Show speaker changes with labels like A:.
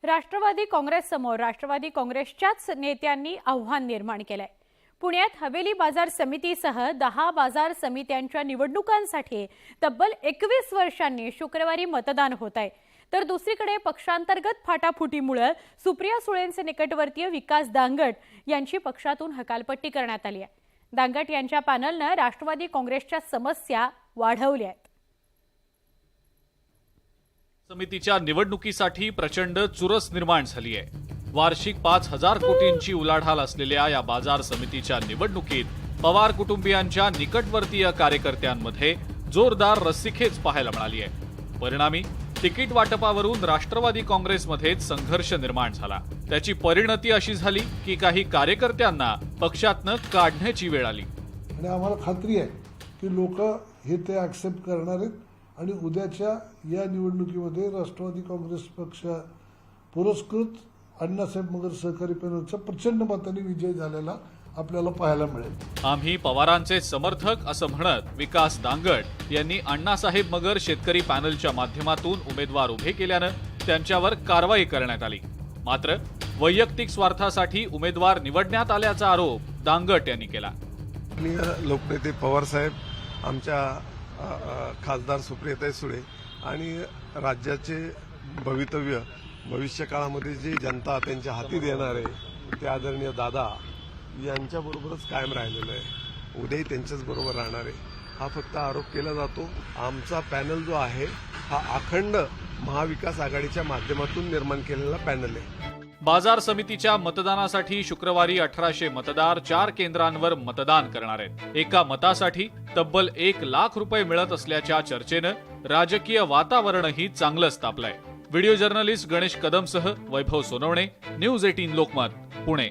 A: राष्ट्रवादी काँग्रेस समोर राष्ट्रवादी काँग्रेसच्याच नेत्यांनी आव्हान निर्माण केलंय। पुण्यात हवेली बाजार समितीसह 10 बाजार समित्यांच्या निवडणुकांसाठी तब्बल 21 वर्षांनी शुक्रवारी मतदान होत आहे। तर दुसरीकडे पक्षांतर्गत फाटाफुटीमुळे सुप्रिया सुळेंचे निकटवर्तीय विकास दांगट यांची पक्षातून हकालपट्टी करण्यात आली आहे। दांगट यांच्या पॅनलने राष्ट्रवादी काँग्रेसच्या समस्या वाढवल्या आहेत।
B: समितीच्या निवडणुकीसाठी प्रचंड चुरस निर्माण झाली आहे। वार्षिक 5000 कोटींची उलाढाल असलेल्या या बाजार समितीच्या निवडणुकीत पवार कुटुंबियांच्या निकटवर्तीय कार्यकर्त्यांमध्ये जोरदार रस्सीखेच पाहायला मिळाली आहे। परिणामी तिकीट वाटपावरून राष्ट्रवादी काँग्रेसमध्ये संघर्ष निर्माण झाला। त्याची परिणती अशी झाली की काही कार्यकर्त्यांना पक्षातनं काढण्याची वेळ आली।
C: आणि आम्हाला खात्री आहे की लोक हे ते ॲक्सेप्ट करणार आहेत आणि उद्याच्या या निवडणुकीमध्ये राष्ट्रवादी काँग्रेस पक्ष पुरस्कृत अण्णासाहेब मगर सहकारी पॅनलचा प्रचंड मताने विजय झालेला आपल्याला पाहायला मिळेल।
B: आम्ही पवारांचे समर्थक असं म्हणत विकास दांगट यांनी अण्णासाहेब मगर शेतकरी पॅनलच्या माध्यमातून उमेदवार उभे केल्यानं त्यांच्यावर कारवाई करण्यात आली। मात्र वैयक्तिक स्वार्थासाठी उमेदवार निवडण्यात आल्याचा आरोप दांगट यांनी केला।
D: लोकनेते पवार साहेब, आमच्या खासदार सुप्रियाताई सुळे आणि राज्याचे भवितव्य भविष्य काळामध्ये जी जनता त्यांच्या हाती देणार आहे ते आदरणीय दादा यांच्याबरोबरच कायम राहिलेलं आहे, उद्याही त्यांच्याच बरोबर राहणार आहे हा फक्त आरोप केला जातो। आमचा पॅनल जो आहे हा अखंड महाविकास आघाडीच्या माध्यमातून निर्माण केलेला पॅनल आहे।
B: बाजार समितीच्या मतदानासाठी शुक्रवारी 1800 मतदार 4 केंद्रांवर मतदान करणार आहेत। एका मतासाठी तब्बल 1 लाख रुपये मिळत असल्याच्या चर्चेनं राजकीय वातावरणही चांगलंच तापलंय। व्हिडिओ जर्नलिस्ट गणेश कदमसह वैभव सोनवणे, न्यूज 18 लोकमत, पुणे।